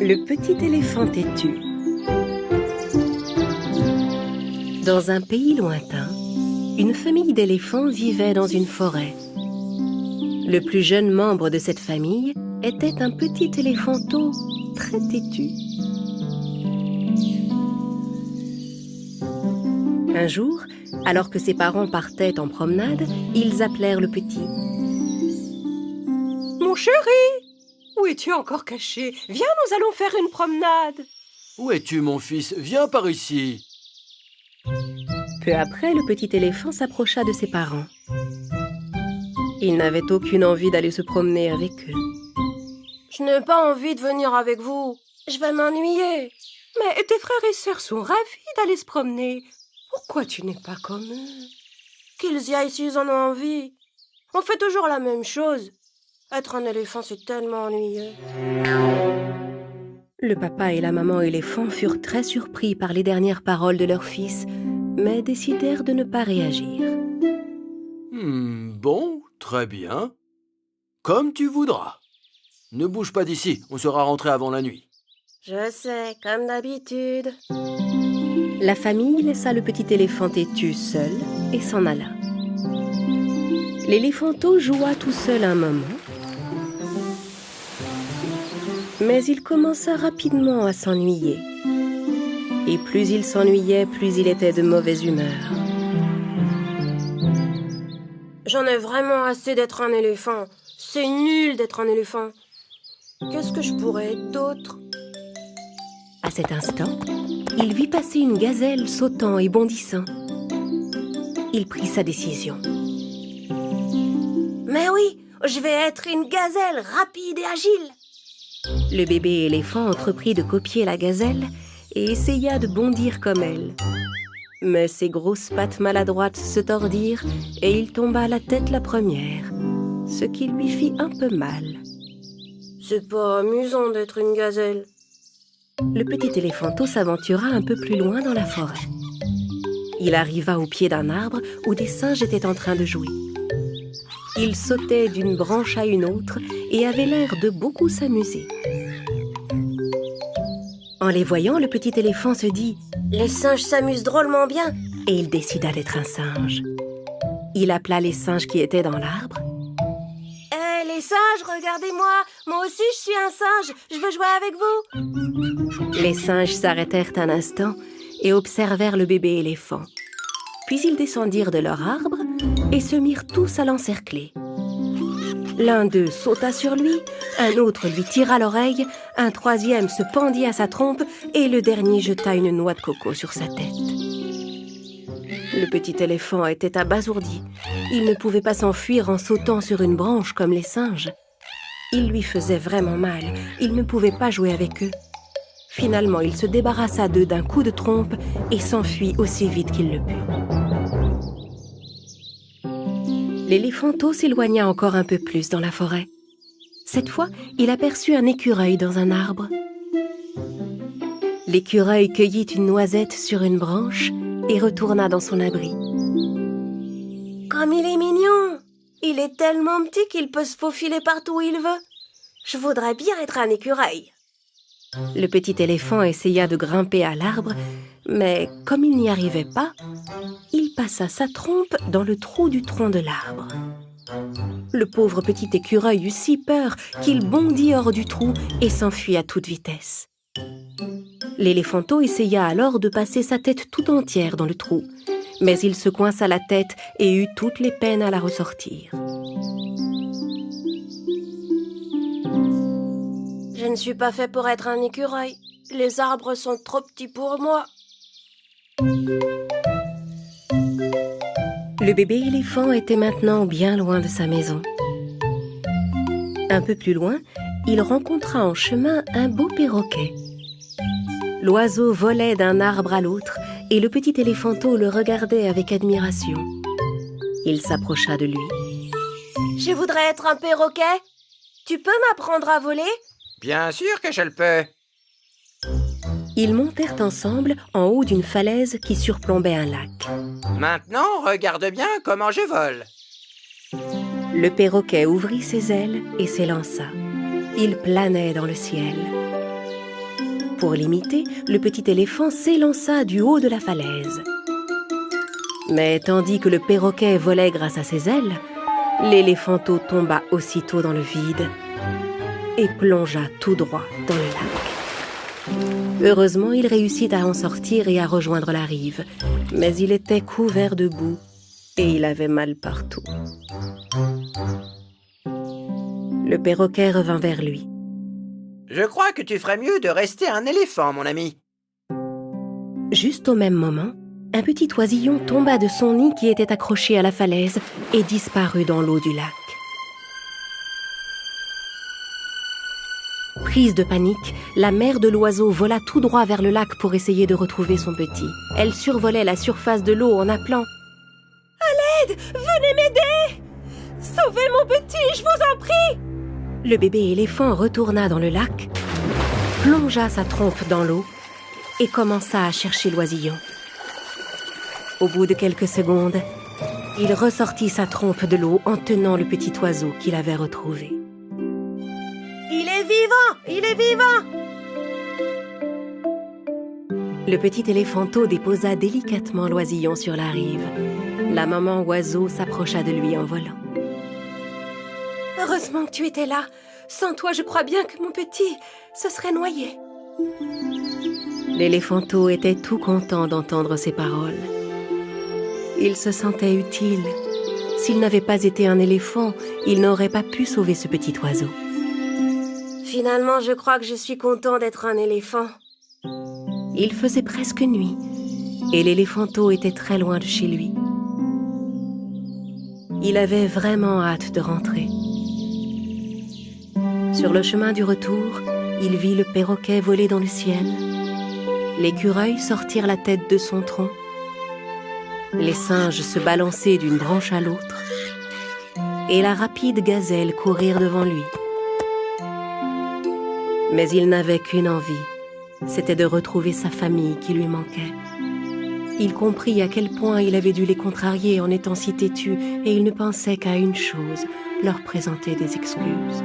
Le petit éléphant têtu. Dans un pays lointain, une famille d'éléphants vivait dans une forêt. Le plus jeune membre de cette famille était un petit éléphanteau très têtu. Un jour, alors que ses parents partaient en promenade, ils appelèrent le petit. « Mon chéri, où es-tu encore caché? Viens, nous allons faire une promenade. »« Où es-tu, mon fils? Viens par ici. » Peu après, le petit éléphant s'approcha de ses parents. Il n'avait aucune envie d'aller se promener avec eux. « Je n'ai pas envie de venir avec vous. Je vais m'ennuyer. »« Mais tes frères et sœurs sont ravis d'aller se promener. Pourquoi tu n'es pas comme eux? » Qu'ils y aillent s'ils en ont envie. On fait toujours la même chose. Être un éléphant, c'est tellement ennuyeux. Le papa et la maman éléphant furent très surpris par les dernières paroles de leur fils, mais décidèrent de ne pas réagir. Bon, très bien. Comme tu voudras. Ne bouge pas d'ici, on sera rentré avant la nuit. Je sais, comme d'habitude. La famille laissa le petit éléphant têtu seul et s'en alla. L'éléphanteau joua tout seul un moment, mais il commença rapidement à s'ennuyer. Et plus il s'ennuyait, plus il était de mauvaise humeur. J'en ai vraiment assez d'être un éléphant. C'est nul d'être un éléphant. Qu'est-ce que je pourrais être d'autre? À cet instant, il vit passer une gazelle sautant et bondissant. Il prit sa décision. Mais oui, je vais être une gazelle rapide et agile. Le bébé éléphant entreprit de copier la gazelle et essaya de bondir comme elle. Mais ses grosses pattes maladroites se tordirent et il tomba la tête la première, ce qui lui fit un peu mal. C'est pas amusant d'être une gazelle. Le petit éléphanteau s'aventura un peu plus loin dans la forêt. Il arriva au pied d'un arbre où des singes étaient en train de jouer. Ils sautaient d'une branche à une autre et avaient l'air de beaucoup s'amuser. En les voyant, le petit éléphant se dit « Les singes s'amusent drôlement bien !» et il décida d'être un singe. Il appela les singes qui étaient dans l'arbre. « Hé, les singes, regardez-moi! Moi aussi, je suis un singe! Je veux jouer avec vous !» Les singes s'arrêtèrent un instant et observèrent le bébé éléphant. Puis ils descendirent de leur arbre et se mirent tous à l'encercler. L'un d'eux sauta sur lui, un autre lui tira l'oreille, un troisième se pendit à sa trompe et le dernier jeta une noix de coco sur sa tête. Le petit éléphant était abasourdi. Il ne pouvait pas s'enfuir en sautant sur une branche comme les singes. Il lui faisait vraiment mal. Il ne pouvait pas jouer avec eux. Finalement, il se débarrassa d'eux d'un coup de trompe et s'enfuit aussi vite qu'il le put. L'éléphanteau s'éloigna encore un peu plus dans la forêt. Cette fois, il aperçut un écureuil dans un arbre. L'écureuil cueillit une noisette sur une branche et retourna dans son abri. Comme il est mignon! Il est tellement petit qu'il peut se faufiler partout où il veut. Je voudrais bien être un écureuil. Le petit éléphant essaya de grimper à l'arbre, mais comme il n'y arrivait pas, il passa sa trompe dans le trou du tronc de l'arbre. Le pauvre petit écureuil eut si peur qu'il bondit hors du trou et s'enfuit à toute vitesse. L'éléphanteau essaya alors de passer sa tête tout entière dans le trou, mais il se coinça la tête et eut toutes les peines à la ressortir. Je ne suis pas fait pour être un écureuil. Les arbres sont trop petits pour moi. Le bébé éléphant était maintenant bien loin de sa maison. Un peu plus loin, il rencontra en chemin un beau perroquet. L'oiseau volait d'un arbre à l'autre et le petit éléphanteau le regardait avec admiration. Il s'approcha de lui. « Je voudrais être un perroquet. Tu peux m'apprendre à voler ?» « Bien sûr que je le peux. » Ils montèrent ensemble en haut d'une falaise qui surplombait un lac. « Maintenant, regarde bien comment je vole. » Le perroquet ouvrit ses ailes et s'élança. Il planait dans le ciel. Pour l'imiter, le petit éléphant s'élança du haut de la falaise. Mais tandis que le perroquet volait grâce à ses ailes, l'éléphanteau tomba aussitôt dans le vide et plongea tout droit dans le lac. Heureusement, il réussit à en sortir et à rejoindre la rive, mais il était couvert de boue et il avait mal partout. Le perroquet revint vers lui. « Je crois que tu ferais mieux de rester un éléphant, mon ami. » Juste au même moment, un petit oisillon tomba de son nid qui était accroché à la falaise et disparut dans l'eau du lac. Prise de panique, la mère de l'oiseau vola tout droit vers le lac pour essayer de retrouver son petit. Elle survolait la surface de l'eau en appelant « À l'aide! Venez m'aider! Sauvez mon petit, je vous en prie !» Le bébé éléphant retourna dans le lac, plongea sa trompe dans l'eau et commença à chercher l'oisillon. Au bout de quelques secondes, il ressortit sa trompe de l'eau en tenant le petit oiseau qu'il avait retrouvé. « Il est vivant! Il est vivant !» Le petit éléphanteau déposa délicatement l'oisillon sur la rive. La maman oiseau s'approcha de lui en volant. « Heureusement que tu étais là. Sans toi, je crois bien que mon petit se serait noyé. » L'éléphanteau était tout content d'entendre ces paroles. Il se sentait utile. S'il n'avait pas été un éléphant, il n'aurait pas pu sauver ce petit oiseau. Finalement, je crois que je suis content d'être un éléphant. Il faisait presque nuit et l'éléphanteau était très loin de chez lui. Il avait vraiment hâte de rentrer. Sur le chemin du retour, il vit le perroquet voler dans le ciel, l'écureuil sortir la tête de son tronc, les singes se balancer d'une branche à l'autre et la rapide gazelle courir devant lui. Mais il n'avait qu'une envie, c'était de retrouver sa famille qui lui manquait. Il comprit à quel point il avait dû les contrarier en étant si têtu et il ne pensait qu'à une chose, leur présenter des excuses.